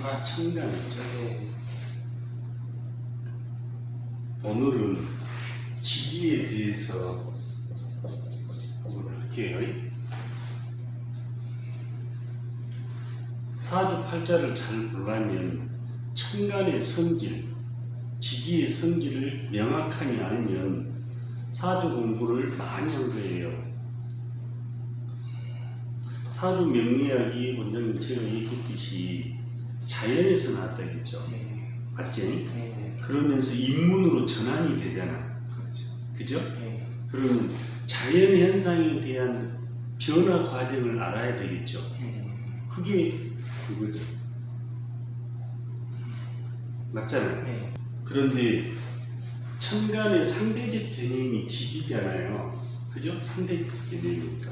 천간이죠. 네. 오늘은 지지에 대해서 한번 할게요. 사주팔자를 잘 보려면 천간의 성질, 지지의 성질을 명확하게 알면 사주 공부를 많이 한 거예요. 사주 명리학이 원장님 제가 얘기했듯이 자연에서 나왔다겠죠. 네. 맞지? 네. 그러면서 인문으로 전환이 되잖아. 그렇죠. 그죠? 네. 그러면 자연 현상에 대한 변화 과정을 알아야 되겠죠. 네. 그게 그거죠. 맞잖아요. 네. 그런데 천간의 상대적 개념이 지지잖아요. 그죠? 상대적 개념이니까.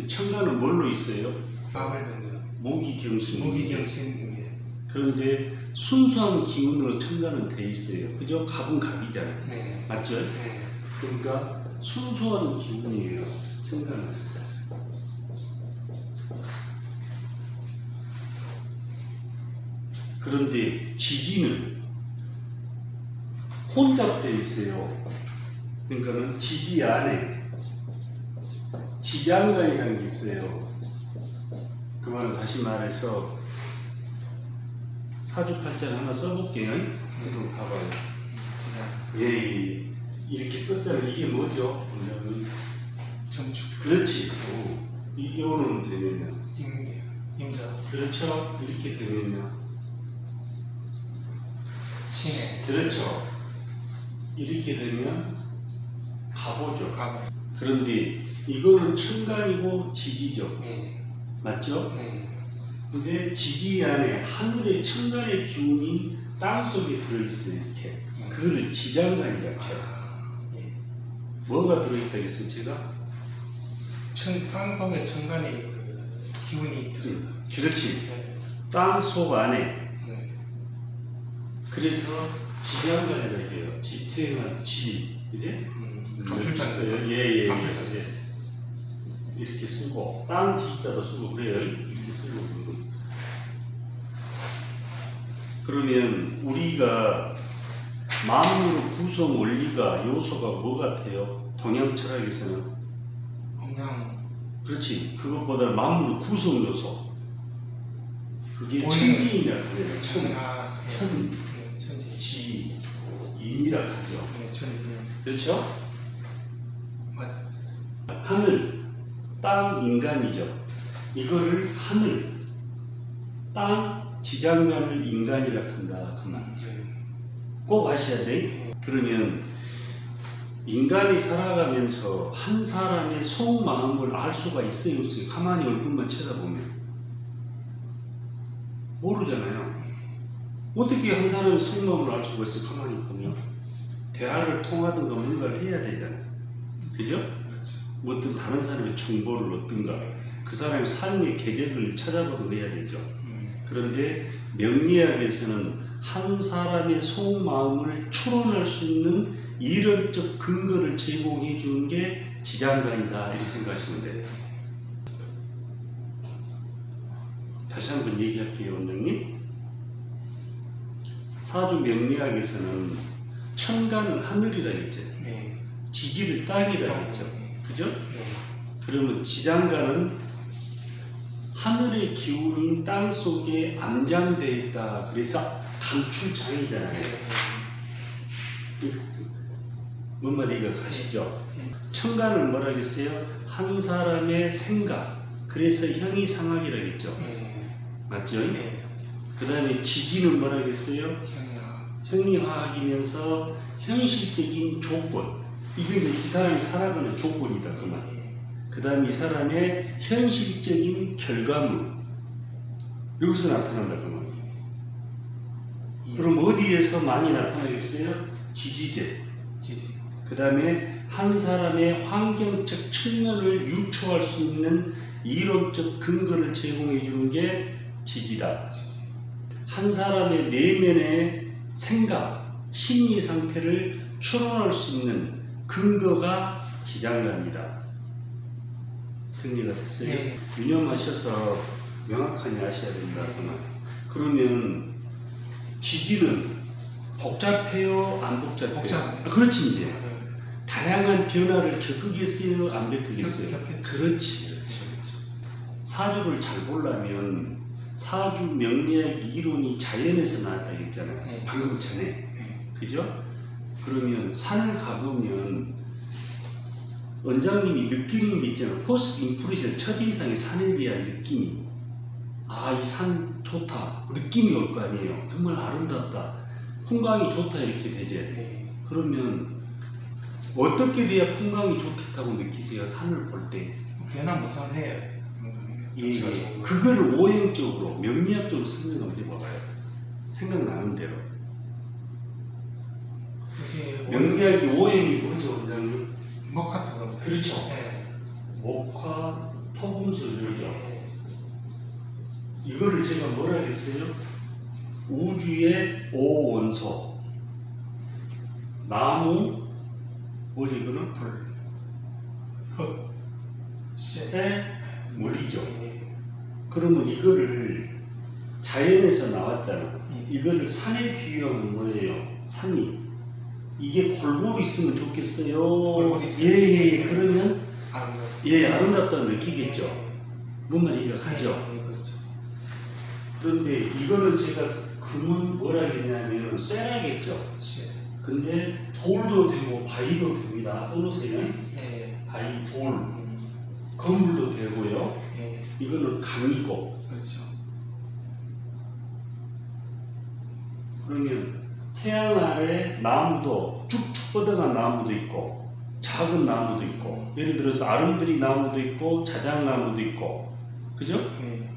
천간은 뭘로 있어요? 마블병자. 모기경신. 모기경신입니다. 그런데 순수한 기운으로 천간은 돼 있어요. 그죠? 갑은 갑이잖아요. 네. 맞죠? 네. 그러니까 순수한 기운이에요. 천간은. 그런데 지지는 혼잡되어 있어요. 그러니까는 지지 안에 지장간이라는 게 있어요. 그 말은 다시 말해서 사주팔자를 하나 써볼게요. 한번 봐봐요. 지상. 예, 이렇게 썼잖아요. 이게 뭐죠? 정축. 그렇지. 이거는 되면요. 임자. 그렇죠. 이렇게 되면요. 신해. 그렇죠. 이렇게 되면 가보죠. 가보. 그런데 이거는 천간이고 지지죠. 네. 맞죠? 네. 근데 지지 안에 하늘의 천간의 기운이 땅속에 들어있어요. 이렇게. 그거를 지장간이라고 해요. 예. 뭐가 들어있다겠어요, 제가? 땅속에 천간의 그 기운이 들어있다. 그렇지. 네. 땅속 안에. 네. 그래서 지장간이라고 해요. 지태응한 지. 그지? 감출자 써요. 예. 감출자. 예. 이렇게 쓰고, 땅 지자도 쓰고 그래요. 이렇게 쓰고. 그러면 우리가 만물 구성 원리가 요소가 뭐 같아요? 동양 철학에서는 그냥 그렇지. 그것보다 만물 구성 요소. 그게 원리. 천지인이라고 그래요. 천하. 천, 네. 천지. 지, 인이라고 하죠. 네. 천지. 네. 그렇죠? 맞아. 하늘, 땅, 인간이죠. 이거를 하늘, 땅, 지장간을 인간이라고 한다. 그 말. 네. 꼭 아셔야 돼. 그러면 인간이 살아가면서 한 사람의 속마음을 알 수가 있어요, 없어요? 가만히 얼굴만 쳐다보면 모르잖아요. 어떻게 한 사람의 속마음을 알 수가 있어요? 가만히 보면 대화를 통하든가 뭔가를 해야 되잖아요. 그죠? 그렇죠. 뭐 어떤 다른 사람의 정보를 얻든가 그 사람의 삶의 궤적을 찾아보든가 해야 되죠. 그런데 명리학에서는 한 사람의 속마음을 추론할 수 있는 이론적 근거를 제공해 주는 게 지장간이다 이렇게 생각하시면 돼요. 다시 한번 얘기할게요, 원장님. 사주 명리학에서는 천간은 하늘이라 했죠. 네. 지지를 땅이라 했죠. 그죠? 네. 그러면 지장간은 하늘의 기운인 땅 속에 암장되어 있다. 그래서 감출장이잖아요. 뭔 말인가 가시죠? 천간을 뭐라 그랬어요? 한 사람의 생각. 그래서 형이상학이라고 했죠. 맞죠? 그 다음에 지지는 뭐라 그랬어요? 형이화학이면서 현실적인 조건. 이게 이 사람이 살아가는 조건이다. 그 말. 그 다음에 이 사람의 현실적인 결과물. 여기서 나타난다. 그 말. 그럼 어디에서 많이 나타나겠어요? 지지제. 지지. 그 다음에 한 사람의 환경적 측면을 유추할 수 있는 이론적 근거를 제공해 주는 게 지지다. 한 사람의 내면의 생각, 심리 상태를 추론할 수 있는 근거가 지장간이다. 정리가 됐어요? 네. 유념하셔서 명확하게 아셔야 된다. 그러면 지지는 복잡해요? 안 복잡해요? 복잡해요. 그렇지 이제. 다양한 변화를 겪으겠어요? 안 겪으겠어요? 겪겠죠. 그렇지. 사주를 잘 보려면 사주 명리학 이론이 자연에서 나왔다 했잖아요. 네. 방금 전에. 그죠? 그러면 산을 가보면 원장님이 느끼는 게 있잖아요. 포스트 임프레션, 첫인상의 산에 대한 느낌이. 아, 이 산 좋다. 느낌이 올 거 아니에요. 정말 아름답다. 풍광이 좋다 이렇게 되지. 그러면 어떻게 돼야 풍광이 좋겠다고 느끼세요? 산을 볼 때. 변화무쌍해요. 예. 그거를 오행적으로, 명리학적으로 설명 한번 해봐봐요. 생각나는 대로. 명리학이 오행이 뭐죠, 원장님? 목화토금술. 그렇죠. 예. 목화, 토금술이죠. 예. 이거를 제가 뭐라 했어요? 우주의 오원소. 나무, 뭐지 이거는? 불, 흙, 새, 물이죠. 예. 그러면 이거를 자연에서 나왔잖아. 예. 이거를 산에 비유하면 뭐예요? 산이. 이게 골고루 있으면 좋겠어요. 골고루 있으면. 예. 그러면 아름답다. 예, 아름답다고 느끼겠죠. 예. 뭔 말인가 하죠. 예, 그렇죠. 그런데 이거는 제가 금은 뭐라 했냐면 쇠라겠죠. 근데 돌도 되고 바위도 됩니다. 써놓으세요. 예. 바위, 돌, 건물도 되고요. 예. 이거는 강이고. 그렇죠. 그러면 태양 아래 나무도 쭉쭉 뻗어간 나무도 있고 작은 나무도 있고 예를 들어서 아름드리 나무도 있고 자작나무도 있고 그죠? 예.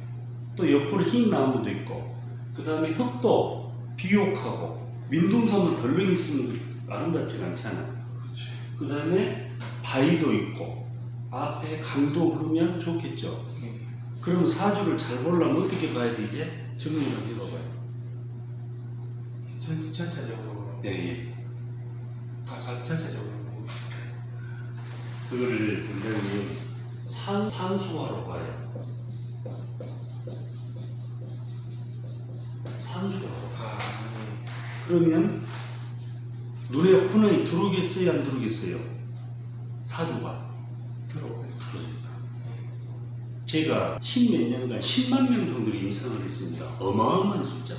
또 옆으로 흰 나무도 있고 그 다음에 흙도 비옥하고 민둥섬은 덜렁이 있으면 아름답지 않잖아. 그렇죠. 그 다음에 바위도 있고 앞에 강도 흐르면 좋겠죠. 예. 그럼 사주를 잘 보려면 어떻게 봐야 되지? 정리를 해봐봐요. 전체적으로 예. 다 전체적으로 그거를 굉장히 산수화로 봐요. 산수화로. 그러면 눈에 혼란이 들어오겠어요? 안 들어오겠어요? 사주가 들어오겠죠. 들어옵니다. 제가 10몇 년간 10만 명 정도를 임상을 했습니다. 어마어마한 숫자.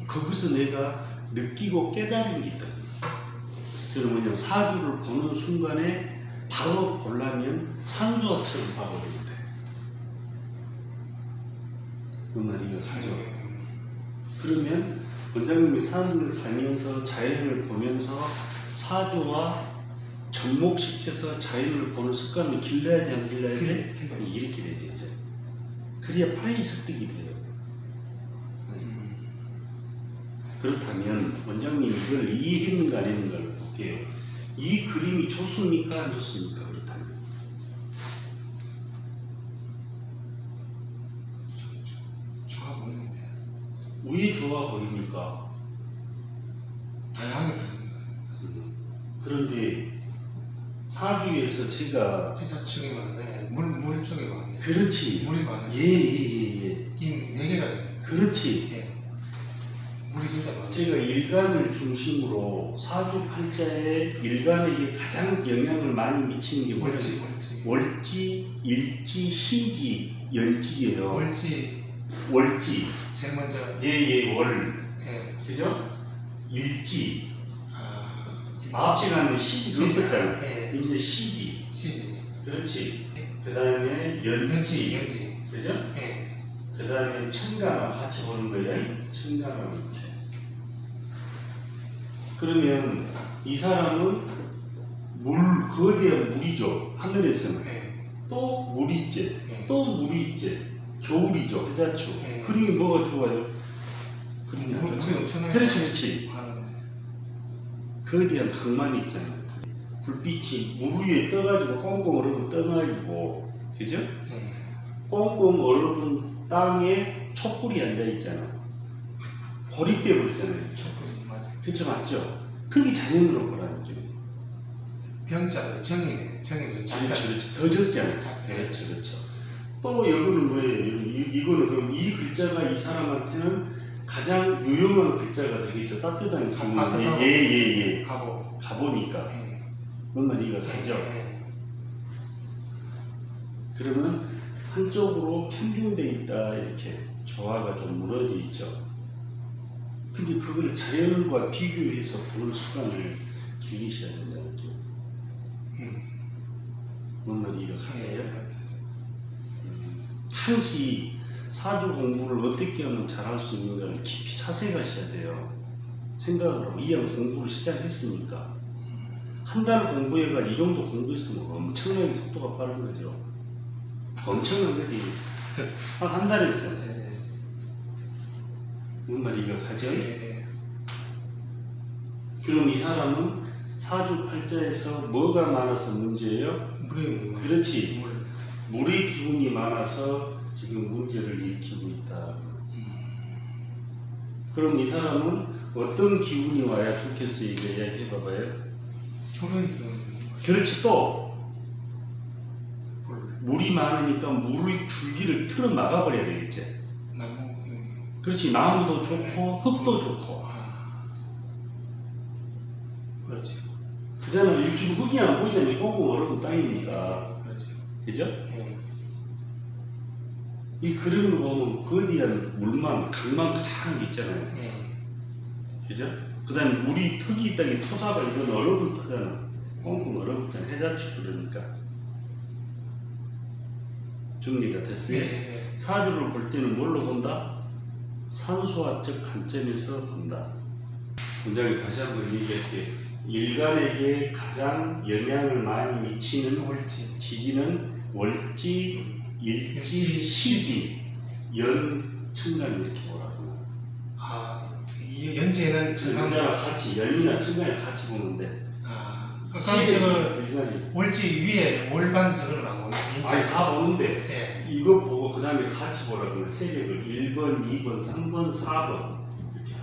거기서 내가 느끼고 깨달은 게 있다. 그는 뭐냐면 사주를 보는 순간에 바로 보려면 산수화처럼 봐버리면 돼. 그 말이에요. 사주. 그러면 원장님이 산을 가면서 자연을 보면서 사주와 접목시켜서 자연을 보는 습관을 길러야지 안 길러야 돼? 이렇게 되죠. 이제. 그래야 빨리 습득이 돼요. 그렇다면 원장님 이걸 이해했는가 안 했는가를 볼게요. 이 그림이 좋습니까 안 좋습니까? 그렇다면 좋아 보이는데 왜 좋아 보입니까? 다양하게 되는 거예요. 그런데 사주에서 제가 해자축이 많네, 물쪽이 많네. 그렇지. 물이 많네. 예. 힘 4개가 되네. 그렇지. 예. 물이 진짜 많네. 제가 일간을 중심으로 사주 팔자에 일간에게 가장 영향을 많이 미치는 게 뭐죠? 월지, 일지, 시지, 연지예요. 월지. 제일 먼저. 월. 예. 그죠? 일지. 일지. 앞시간에 시지 썼었잖아. 예. 이제 시지. 시지. 그렇지. 그 다음에 연지. 연지. 그죠? 예. 그 다음에 천간하고 같이 보는 거예요. 천간하고 이렇게. 그러면 이 사람은 거대한 물이죠. 하늘에서는. 예. 또 물이 있지. 예. 또 물이 있지. 겨울이죠. 해자초. 예. 그림이 뭐가 좋아요? 그림이 물이 엄청나게. 그렇지. 거대한 강만이 있잖아요. 불빛이 물 위에 떠가지고 꽁꽁 얼어붙 떠가지고, 그죠? 예. 꽁꽁 얼어붙은 땅에 촛불이 앉아 있잖아. 고립돼 버리잖아요. 촛불이 맞아. 그쵸, 맞죠? 그게 자연으로 보라는 거죠. 병자도 정이네. 정이 좀 작다. 그렇죠. 더 적잖아요. 작다. 그렇죠. 또 여기는 뭐예요? 이거는 그럼 이 글자가 이 사람한테는 가장 유용한 글자가 되겠죠. 따뜻한 기운. 따뜻하고. 예. 가보. 가보니까. 예. 뭔 말이가 가죠. 예. 그러면 한쪽으로 편중돼 있다 이렇게 조화가 좀 무너져 있죠. 근데 그걸 자연과 비교해서 보는 습관을 기르셔야 된다는 게. 뭔 말이가 가세요? 한시 사주 공부를 어떻게 하면 잘할 수 있는가를 깊이 사색하셔야 돼요. 생각을 하고 이왕 공부를 시작했으니까 한 달 공부해가 이 정도 공부했으면 엄청나게 속도가 빠른 거죠. 엄청난 거지. 한 달에 했잖아요. 뭔 말이가 가죠? 그럼 이 사람은 사주 팔자에서 뭐가 많아서 문제예요? 물이 그렇지. 물의 기운이 많아서 지금 문제를 일으키고 있다. 그럼 이 사람은 어떤 기운이 와야 좋겠어요? 이거 이야기해 봐봐요. 그렇지. 또 물이 많으니까 물의 줄기를 틀어 막아버려야 되겠지. 그렇지. 나무도 좋고 흙도 좋고. 그렇지. 그잖아. 일주일 흙이 안 보이잖아요. 꽁꽁 얼어붙은 땅이니까. 그렇지. 그죠? 이 그림을 보면 그에 대한 물만, 강만 가득 있잖아요. 그죠? 그 다음에 물이 턱이 있다니 토사가 이건 얼어붙잖아. 꽁꽁 얼어붙잖아. 해자축 그러니까. 정리가 됐어요? 사주를 볼 때는 뭘로 본다? 산수화적 관점에서 본다. 원장님 다시 한번 얘기할게요. 일간에게 가장 영향을 많이 미치는 지지는 월지, 일지, 시지, 연, 천간 이렇게 보라고. 이 연지에는 천간과 같이, 연이나 천간이 같이 보는데. 그럼 저는 월지 위에 월반 저걸 나오는 아니 다 보는데 이거 보고 그 다음에 같이 보라고 세력을 1번, 2번, 3번, 4번 이렇게.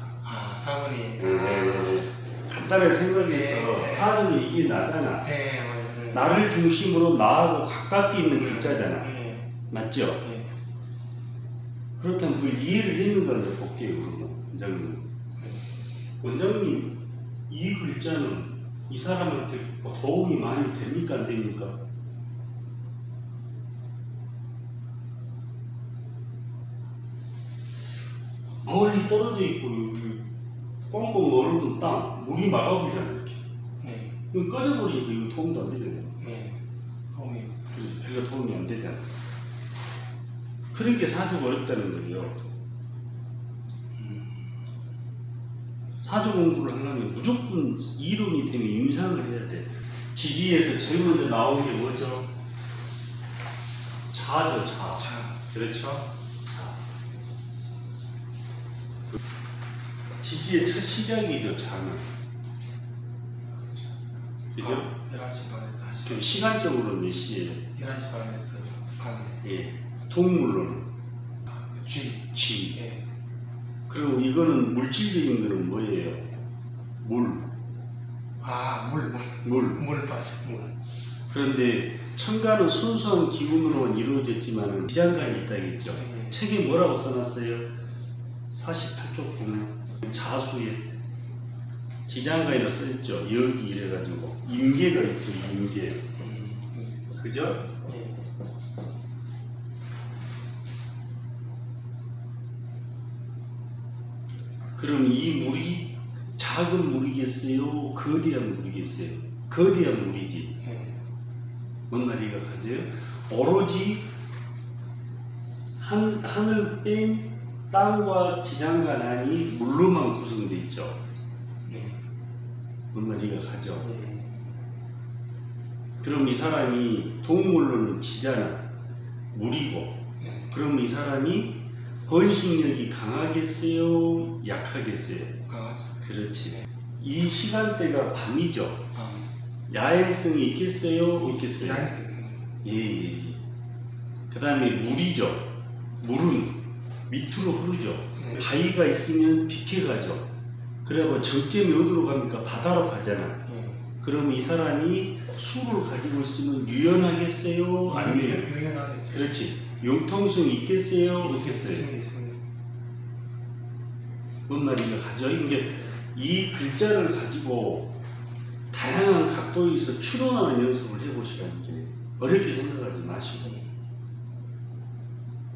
4번이. 간단하게 생각해서 사람이 이게 나잖아. 맞아요. 나를 중심으로 나하고 가깝게 있는 글자잖아. 맞죠? 그렇다면 그걸 이해를 했는가 볼게요. 그러면 원장님. 원장님 이 글자는 이 사람한테 도움이 많이 됩니까? 안 됩니까? 멀리 떨어져 있고 꽁꽁 얼어붙은 땅 물이 막아버리잖아 이렇게. 그럼 꺼져버리니까 이거 도움도 안 되잖아요. 도움이. 별로 도움이 안 되잖아. 그렇게 사주가 어렵다는 거예요. 사주 공부를 하려면 무조건 이론이 되면 임상을 해야 돼. 지지에서 제일 먼저 나오는 게 뭐죠? 자죠, 자. 그렇죠? 자. 지지의 첫 시작이죠, 자는. 그죠? 11시 반에서 1시. 그럼 시간적으로는 몇 시예요? 11시 반에서 밤에. 동물로는? 쥐. 그리고 이거는 물질적인 거는 뭐예요? 물. 물 봤어. 그런데 천간은 순수한 기운으로 이루어졌지만 지장간이 있다겠죠. 책에 뭐라고 써놨어요? 48쪽 보면 자수에 지장간이라고 써있죠. 여기 이래가지고 임계가 있죠. 임계. 그죠? 그럼 이 물이 작은 물이겠어요? 거대한 물이겠어요? 거대한 물이지. 뭔 말이가 가져요? 오로지 하늘 뺀 땅과 지장간 안이 물로만 구성되어 있죠. 뭔 말이가 가죠? 그럼 이 사람이 동물로는 지잖아. 물이고. 그럼 이 사람이 번식력이 강하겠어요? 약하겠어요? 강하죠. 그렇지. 이 시간대가 밤이죠. 야행성이 있겠어요? 없겠어요? 야행성. 그 다음에 물이죠. 물은 밑으로 흐르죠. 바위가 있으면 비켜가죠. 그리고 정점이 어디로 갑니까? 바다로 가잖아. 그럼 이 사람이 술을 가지고 있으면 유연하겠어요? 아니면 유연하겠죠. 그렇지. 융통성이 있겠어요? 없겠어요? 있습니다. 뭔 말인가 가죠? 이게 이 글자를 가지고 다양한 각도에서 추론하는 연습을 해보시라는 게 어렵게 생각하지 마시고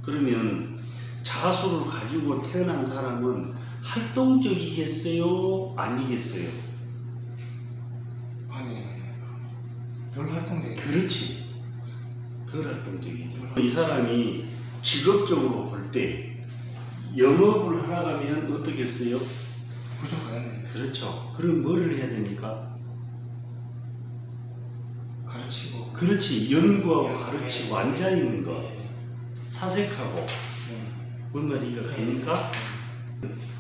그러면 자소를 가지고 태어난 사람은 활동적이겠어요? 아니겠어요? 아니 덜 활동적이. 그렇지. 덜 활동적이죠. 이 사람이 직업적으로 볼 때 영업을 하러 가면 어떻겠어요? 부족하겠네. 그렇죠. 그럼 뭐를 해야 됩니까? 가르치고. 그렇지. 연구하고 예, 가르치고 예, 앉아있는 거. 예. 사색하고. 뭔 말이가 됩니까?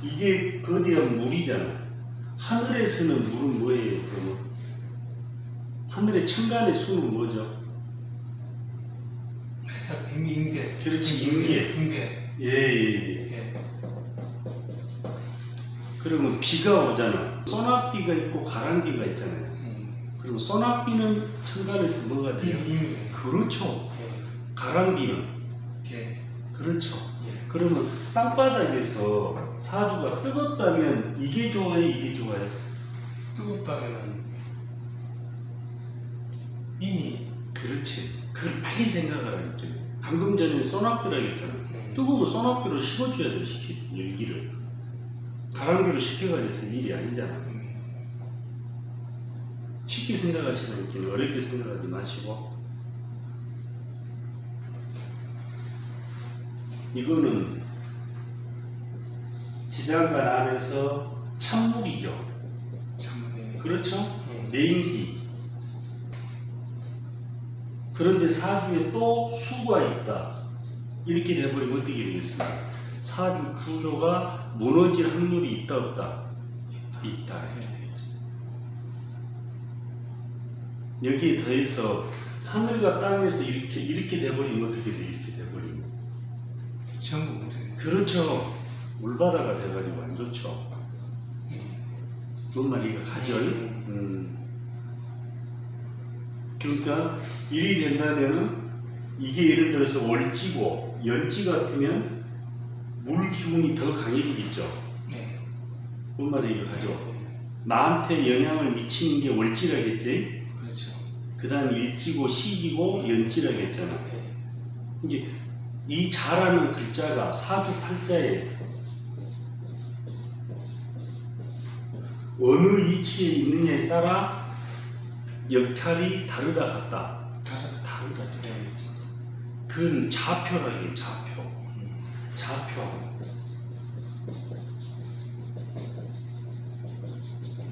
이게 거대한 물이잖아. 하늘에서는 물은 뭐예요? 그러면? 하늘의 천간의 수는 뭐죠? 임계. 그렇지, 임계. 임계. 예. 예. 그러면 비가 오잖아. 소낙비가 있고 가랑비가 있잖아요. 그럼 소낙비는 천간에서 뭐가 돼요? 임계. 그렇죠. 예. 가랑비는? 예. 그렇죠. 예. 그러면 땅바닥에서 사주가 뜨겁다면 이게 좋아요? 이게 좋아요? 뜨겁다면은 이미. 그렇지. 그걸 빨리 생각하라는 게 방금 전에 소낙비라고 했잖아. 예. 뜨거우면 소낙비로 식어줘야 돼, 열기를. 가랑비로 식혀가지고 될 일이 아니잖아. 쉽게 생각하시는 게 어렵게 생각하지 마시고 이거는 지장간 안에서 찬물이죠. 참. 그렇죠? 내인기. 그런데 사주에 또 수가 있다. 이렇게 돼버리면 어떻게 되겠습니까? 사주 구조가 무너질 확률이 있다 없다? 있다. 여기에 더해서 하늘과 땅에서 이렇게 돼버리면 어떻게 돼? 이렇게 돼버리면 전부 문제. 그렇죠. 물바다가 돼가지고 안 좋죠. 뭔 말이가 가죠? 그러니까 일이 된다면은 이게 예를 들어서 월지고 연지 같으면 물 기운이 더 강해지겠죠. 네. 뭔 말이가 가죠? 나한테 영향을 미치는 게 월지라겠지. 그렇죠. 그 다음 일지고 시지고 연지라고 했잖아. 이게 이 자라는 글자가 사주 팔자에 어느 위치에 있느냐에 따라 역할이 다르다 같다. 다르다. 그건 좌표라고 해요. 좌표.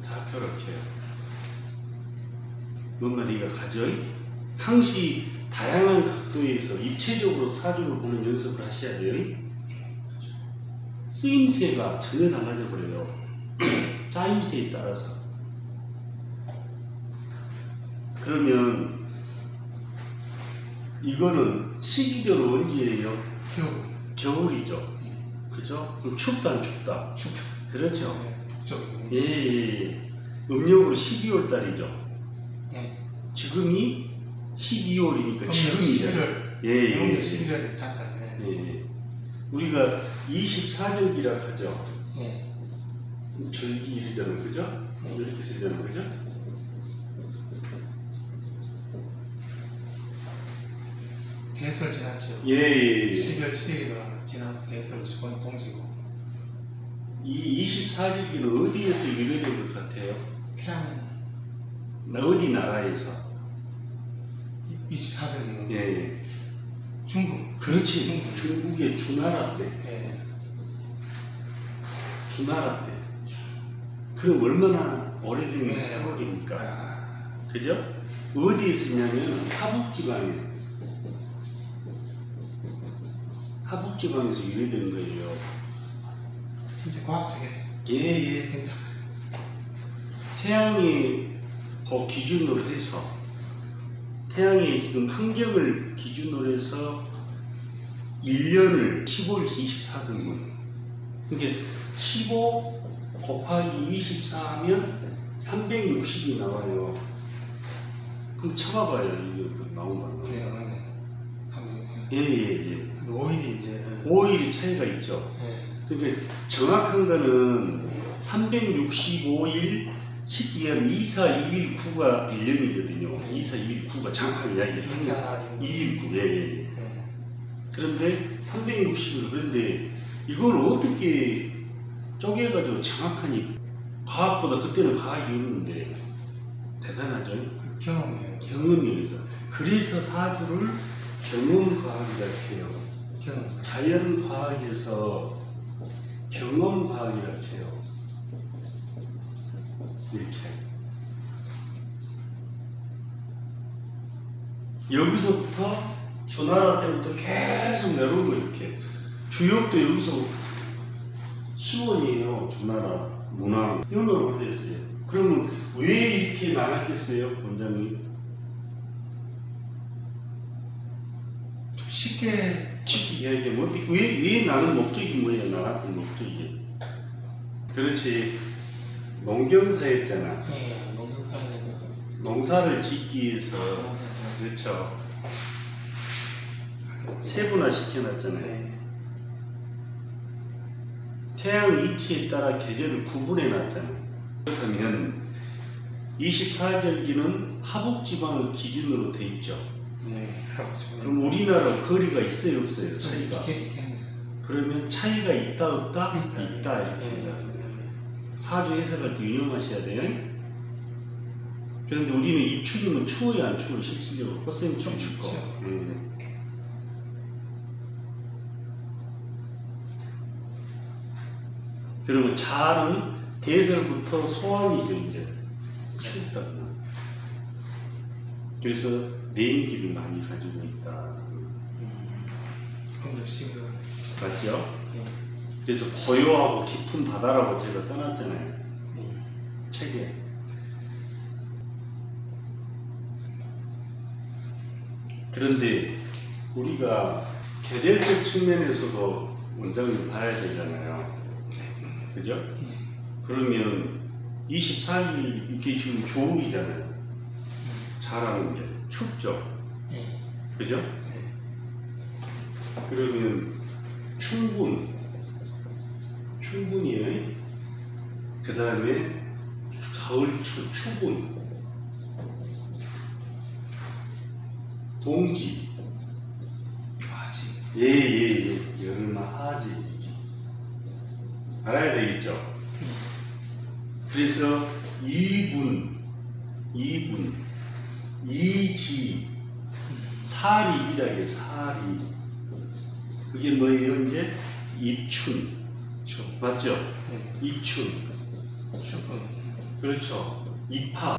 좌표렇게 해요. 뭔 말이가 가죠? 항시 다양한 각도에서 입체적으로 사주를 보는 연습을 하셔야 돼요. 쓰임새가 전혀 달라져 버려요. 짜임새에 따라서. 그러면 이거는 시기적으로 언제예요? 겨울이죠. 그죠? 그럼 춥다 안 춥다? 춥다. 그렇죠. 북쪽. 예. 음력으로 12월 달이죠. 예. 지금이 12월이니까 지금이죠. 11월. 예. 11월 자자네. 예. 우리가 24절기라 하죠. 예. 절기일이잖아요. 그죠? 이렇게 쓰잖아요. 그죠? 대설 지났죠. 예. 12월 7일이가 지나서 대설 거의 동지고. 이 24절기는 어디에서 유래된 것 같아요? 태양. 어디 나라에서? 24절기는 예. 중국. 그렇지. 중국의 주나라 때. 예. 주나라 때. 그럼 얼마나 오래된 예. 세월입니까? 아. 그죠? 어디에 쓰냐면 하북지방에. 하북지방에서 유래된 거예요. 진짜 과학적이네. 예. 진짜. 태양이 그 기준으로 해서 태양의 지금 환경을 기준으로 해서 1년을 15일씩 24등분. 이게 15 곱하기 24 하면 360이 나와요. 그럼 쳐봐봐요. 이게 나온 거. 예, 맞네. 한번 예. 5일이 이제 5일이 차이가 있죠. 그러니까 정확한 거는 365일 쉽게 얘기하면 2429가 1년이거든요. 2429가 정확하게 이야기해요. 219. 예. 그런데 360일 그런데 이걸 어떻게 쪼개가지고 정확하니 과학보다 그때는 과학이 없는데 대단하죠. 경험이에요. 경험이어서 그래서 사주를 경험과학이라고 해요. 자연과학에서 경험과학이라고 해요. 이렇게 여기서부터 주나라 때부터 계속 내려온 거 이렇게 주역도 여기서 10원이에요. 주나라 문화 이런 건 어땠어요? 그러면 왜 이렇게 나갔겠어요, 원장님? 좀 쉽게 이야기하면 어떻게 왜 나는 목적이 뭐예요? 나갔던 목적이 그렇지. 농경사였잖아. 네, 농경사는 농사를 짓기 위해서 그렇죠. 세분화 시켜놨잖아요. 네. 태양 이치에 따라 계절을 구분해놨잖아요. 그렇다면 24절기는 하복지방을 기준으로 돼 있죠. 네, 그럼 우리나라 거리가 있어요, 없어요? 차이가? 있겠네. 그러면 차이가 있다, 없다? 있다, 이렇게. 사주 해석할 때 유념하셔야 돼요. 그런데 우리는 입추리면 추워요, 안 추워요? 실질적으로 꽃샘이 좀 춥고. 그러면 자는 대설부터 소환이죠, 이제. 춥다. 그래서 내인기를 많이 가지고 있다. 맞죠? 그래서 고요하고 깊은 바다라고 제가 써놨잖아요. 책에. 그런데 우리가 계절적 측면에서도 원장님 봐야 되잖아요. 그죠? 그러면 24일 이게 지금 겨울이잖아요. 자라는 게 춥죠? 그죠? 그러면 충분이에요. 그 다음에 가을추, 추분, 동지, 하지. 예. 여름아 하지. 알아야 되겠죠? 그래서 이분, 이지, 사리이라게 사리. 그게 뭐예요? 이제 입춘. 맞죠? 입춘. 그렇죠. 입하.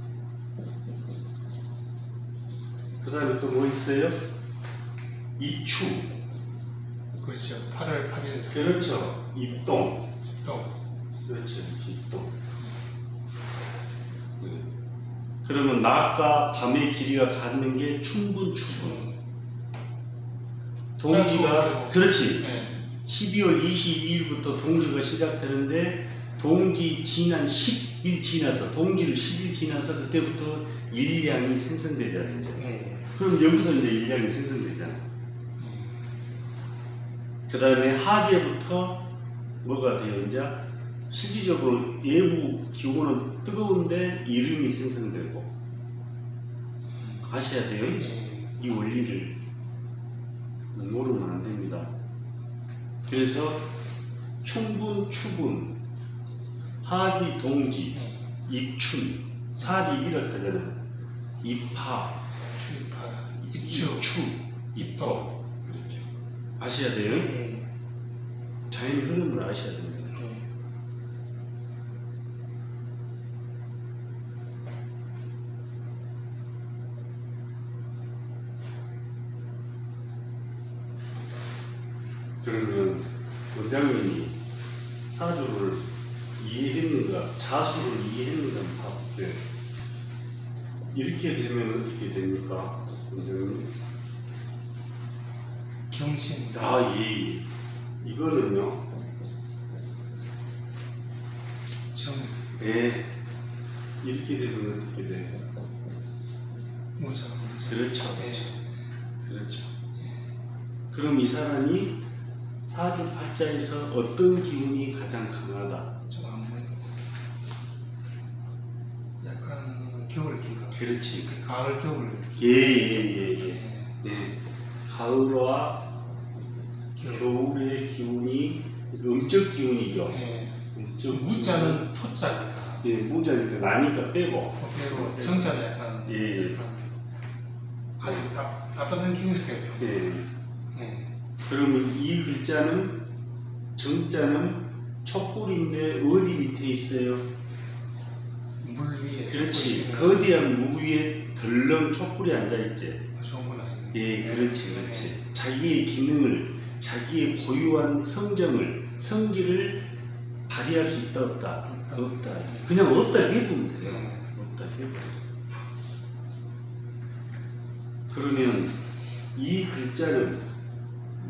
그 다음에 또 뭐 있어요? 입추. 그렇죠. 8월 8일. 그렇죠. 입동. 또. 그렇죠. 입동. 그러면 낮과 밤의 길이가 같는 게 충분. 동지가 그렇지. 12월 22일부터 동지가 시작되는데 동지 지난 10일 지나서 동지를 10일 지나서 그때부터 일량이 생성되잖아요. 이제. 그럼 여기서 이제 일량이 생성되잖아. 그 다음에 하재부터 뭐가 돼요? 이제 실질적으로 외부 기온은 뜨거운데 이름이 생성되고 아셔야 돼요. 이 원리를 모르면 안 됩니다. 그래서 충분, 추분, 하지, 동지, 입춘, 사리 이렇게 하잖아요. 입하, 입추, 입도 이렇게 아셔야 돼요. 자연의 흐름을 아셔야 됩니다. 그러면 원장님이 사주를 이해했는가, 자수를 이해했는가 봐볼게요. 이렇게 되면 어떻게 됩니까, 원장님? 경신. 예. 이거는요. 네. 이렇게 되면 어떻게 돼요? 모자. 그렇죠. 그렇죠. 그럼 이 사람이 사주 팔자에서 어떤 기운이 가장 강하다? 좀 한번 약간 겨울 기가. 그렇지. 가을 겨울. 예. 가을과 겨울의 기운이 음적 기운이죠. 예. 음적 무자는 토자니까. 예, 무자니까 나니까 빼고. 그리고 정자는 약간. 예. 약간 아주 따뜻한 기운이에요. 예. 예. 그러면 이 글자는 정자는 촛불인데 어디 밑에 있어요? 물 위에. 그렇지. 거대한 무 위에 덜렁 촛불이 앉아 있지. 좋은 건 아니에요. 예, 그렇지. 자기의 기능을, 자기의 고유한 성질을 발휘할 수 있다 없다? 없다. 그냥 없다 해보면 돼요. 없다 해보면. 그러면 이 글자는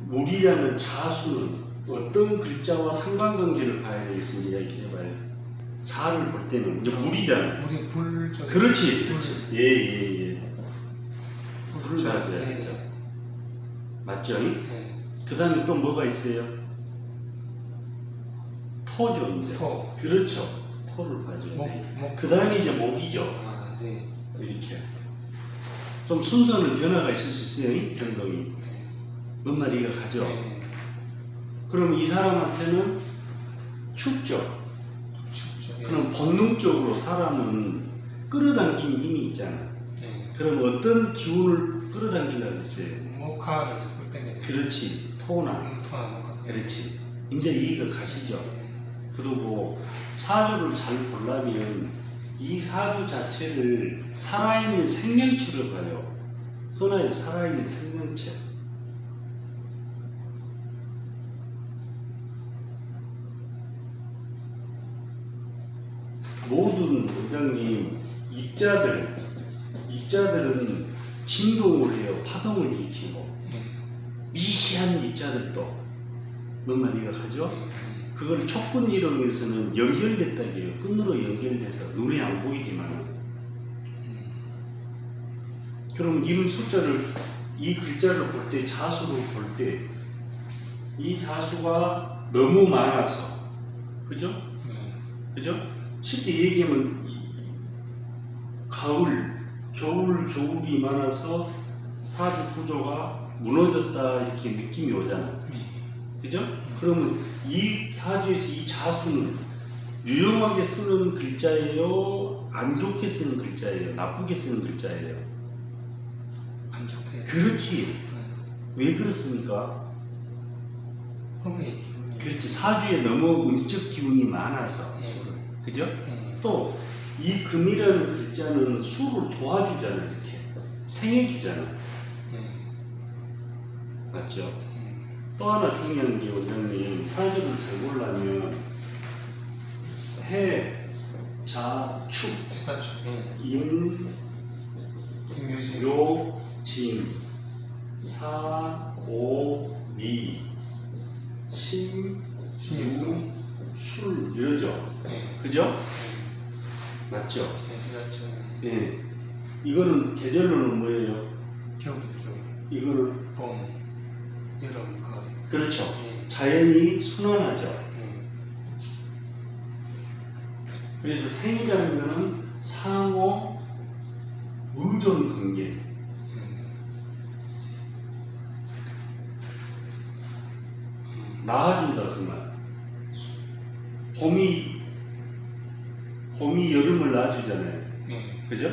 물이라는 자수는 어떤 글자와 상관관계를 봐야 되겠는지 이야기해봐요. 자를 볼 때는 이제 물이잖아. 물이 불 쪽. 그렇지. 예. 불을 불 봐줘야죠. 맞죠? 예. 그 다음에 또 뭐가 있어요? 토죠, 이제. 토. 그렇죠. 토를 봐줘야 목. 돼. 그 다음에 이제 목이죠. 아, 네. 이렇게. 좀 순서는 변화가 있을 수 있어요, 변동이. 뭔 말이가 가죠. 네. 그럼 이 사람한테는 춥죠. 춥죠. 그럼 본능적으로 사람은 끌어당긴 힘이 있잖아. 네. 그럼 어떤 기운을 끌어당기려고 했어요? 목화를 자꾸 땡겨요. 그렇지. 토나. 토나 목화. 그렇지. 이제 이해가 가시죠. 그리고 사주를 잘 보려면 이 사주 자체를 살아있는 생명체로 봐요. 써놔요. 살아있는 생명체. 모든 원장님 입자들은 진동을 해요. 파동을 일으키고 미시한 입자들도 뭔 말이가 가죠? 그걸 촉분 이론에서는 연결됐다고 해요. 끈으로 연결돼서 눈에 안 보이지만 그럼 이런 숫자를 이 글자를 볼 때 자수를 볼 때 이 사수가 너무 많아서 그죠? 그죠? 쉽게 얘기하면 겨울이 많아서 사주 구조가 무너졌다 이렇게 느낌이 오잖아. 그죠? 그러면 이 사주에서 이 자수는 유용하게 쓰는 글자예요? 안 좋게 쓰는 글자예요? 나쁘게 쓰는 글자예요? 안 좋게. 그렇지. 왜 그렇습니까? 험의 기운이. 그렇지. 사주에 너무 음적 기운이 많아서. 그죠? 또 이 금이라는 글자는 수를 도와주잖아. 이렇게 생해주잖아. 맞죠? 또 하나 중요한 게 원장님 사주를 잘 보려면 해, 자, 축, 임, 요, 진, 사, 오, 미, 신, 유, 술 이러죠. 그죠? 맞죠? 예. 이거는 계절로는 뭐예요? 겨울. 이거는 봄, 여름, 가을. 그렇죠. 자연이 순환하죠. 그래서 생이라는 것은 상호 의존 관계. 낳아준다 그 말. 봄이 여름을 낳아주잖아요. 그죠?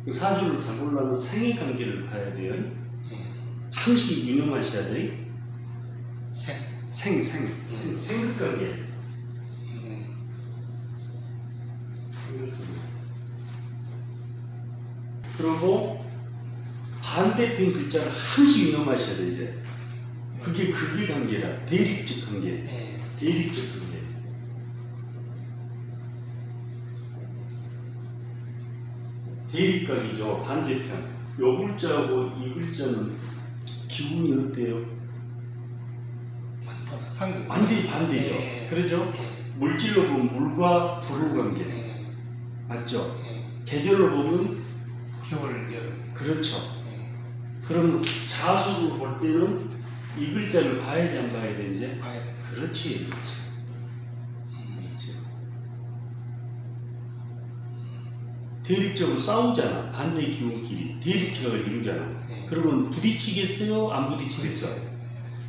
그 사주를 잘 보려면 생의 관계를 봐야 돼요. 항시 유념하셔야 돼요. 생극 관계. 그리고 반대편 글자를 항시 유념하셔야 돼요. 이제 그게 극의 관계라. 대립적 관계. 대립적 관계. 대립각이죠. 반대편. 요 글자하고 이 글자는 기운이 어때요? 완전히 반대죠. 그러죠? 물질로 보면 물과 불의 관계. 맞죠? 계절로 보면 겨울, 여름. 그렇죠. 그러면 자수로 볼 때는 이 글자를 봐야 돼, 안 봐야 돼, 이제? 봐야 돼. 그렇지, 그렇지. 그렇지. 대립적으로 싸우잖아. 반대의 기운끼리 대립적을 이루잖아. 네. 그러면 부딪히겠어요? 안 부딪히겠어요?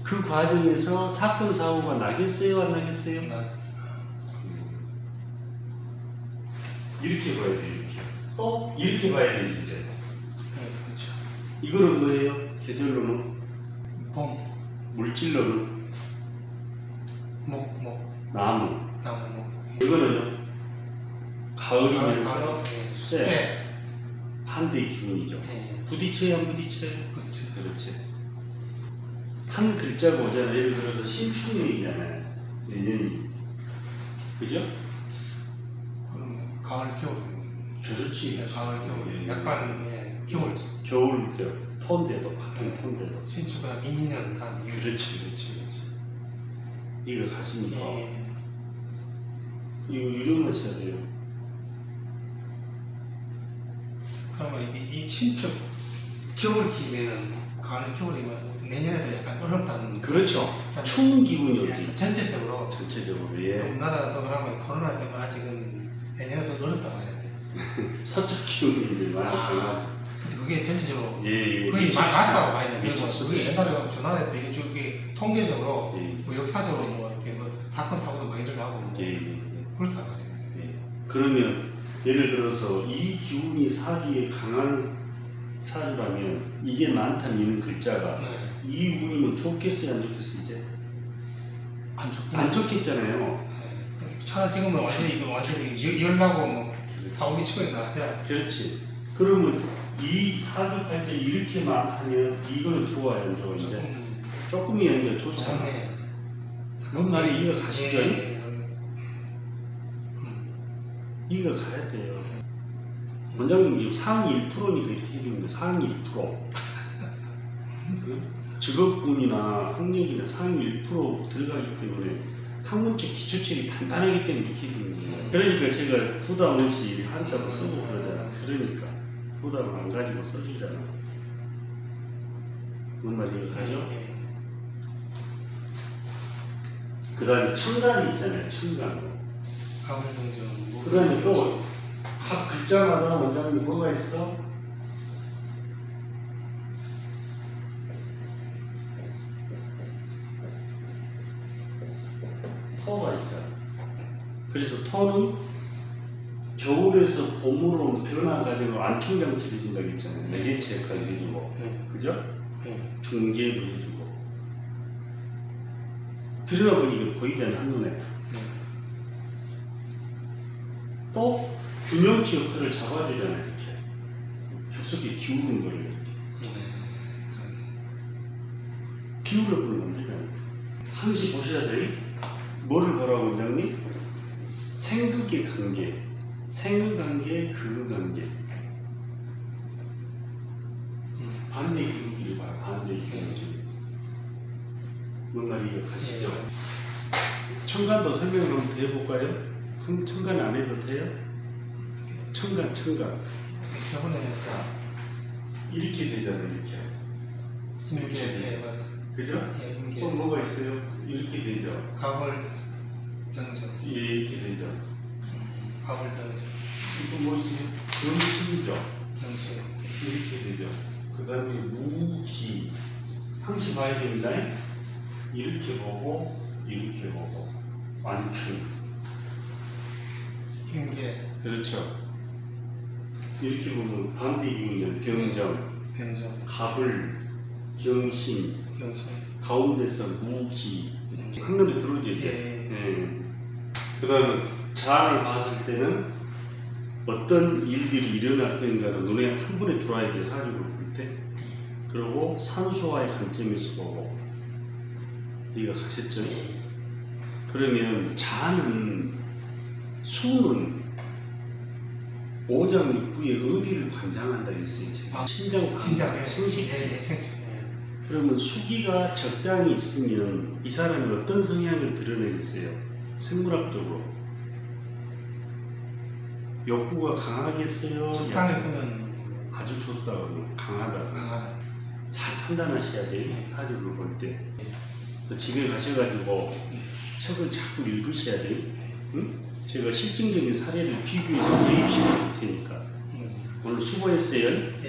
그 과정에서 사건 사고가 나겠어요? 안 나겠어요? 이렇게 봐야 돼, 이렇게. 이렇게 봐야 돼, 이제. 네, 그렇죠. 이거는 뭐예요? 계절로는? 봄, 물질로는? 목, 나무. 나무, 목. 이거는요? 가을이면서 네. 쇠. 반대의 기운이죠. 네. 부딪혀야 안 부딪혀요? 그렇죠. 그렇지. 한 글자가 오잖아요. 예를 들어서 신축년이잖아요. 내년이. 그죠? 그럼 가을, 겨울. 그렇지. 네, 가을, 겨울. 예. 약간 겨울. 겨울 톤대도 같은 톤대도. 신축이나 민니년 단. 그렇지. 이거 가슴이가 예. 이거 유령하셔야 돼요. 그러면 이 신축 겨울 기면은 가을, 겨울이면 내년에도 약간 어렵다는. 그렇죠. 추운 기분이 오지. 전체적으로. 예. 우리나라도 그러면 코로나 때문에 아직은 내년에도 어렵다고 해야 돼. 서쪽 기운이 많아. 근데 그게 전체적으로 예. 거의 맞다고 봐야 돼. 미쳤어. 그리고 그게 옛날에 전화할 때 이게 통계적으로 예. 뭐 역사적으로 뭐 이렇게 뭐 사건 사고도 많이 일어나고 뭐 예. 그렇다고 봐야 돼. 예. 그러면 예를 들어서 이 기운이 사주에 강한 사주라면 이게 많다는 이는 글자가 네. 이 운이면 좋겠어요, 안 좋겠어요, 이제? 안 안 좋겠잖아요. 네. 차라리 지금은 완전히 열나고 뭐 사오미 초에 나야. 그렇지. 그러면 이 사주팔자 이렇게만 하면 이거는 좋아요, 안 좋아요, 이제? 조금이면 좋잖아. 좋네. 뭔 말이 이거 가시죠? 예. 이거 가야 돼요. 원장님 지금 상위 1%니까 이렇게 해주는 거 상위 1%. 직업군이나 학력이나 상위 1% 들어가기 때문에 학문적 기초책이 단단하기 때문에 이렇게 해주는 거예요. 그러니까 제가 부담 없이 한자로 쓰고 그러잖아. 그러니까 부담을 안 가지고 써주잖아. 뭔 말이 가죠? 그 다음에 청간이 있잖아요. 청간. 그 다음에 또 각 글자마다 원장님 뭐가 있어? 터가 있잖아. 그래서 터는 겨울에서 봄으로 변화 과정을 안충장치를 해준다고 했잖아요. 매개체 역할을 해주고, 그죠? 중계도 해주고. 들여다보니 이게 보이잖아, 한눈에. 또 균형치 역할을 잡아주잖아요, 이렇게. 깊숙이 기울은 거를 이렇게. 기울여보는 건데, 항시 보셔야 돼. 뭐를 보라고, 원장님? 생극의 관계, 생극관계, 극관계. 반대 기울기를 봐요, 반대 기울기. 뭔 말이 가시죠? 청간도 설명을 한번 해볼까요? 청간 안 해도 돼요? 청간. 저번에 이렇게 되잖아요, 이렇게. 맞아. 그죠? 또 뭐가 있어요? 이렇게 되죠. 가을 병정. 이렇게 되죠. 가을 병정. 이거 뭐 있어요? 경신이죠. 병신. 이렇게 되죠. 그 다음에 무기. 항시 봐야 됩니다. 이렇게 보고, 완충. 힘계. 그렇죠. 이렇게 보면 반대 기운이잖아요. 병정, 갑을, 경신, 가운데서 무기. 한눈에 들어오죠, 이제. 그 다음에 자를 봤을 때는 어떤 일들이 일어날 때인가를 눈에 한 번에 들어와야 돼요, 사주를 볼 때. 그리고 산수와의 관점에서 보고. 이해가 가셨죠? 그러면 자는, 수는 오장육부에 어디를 관장한다 했어요? 신장, 생식. 그러면 수기가 적당히 있으면 이 사람이 어떤 성향을 드러내겠어요? 생물학적으로 욕구가 강하겠어요? 적당히 쓰면 아주 좋다고 강하다. 잘 판단하셔야 돼요. 사주를 볼 때. 집에 가셔가지고 책을 자꾸 읽으셔야 돼요. 응? 제가 실증적인 사례를 비교해서 대입시켜 줄 테니까. 오늘 수고했어요.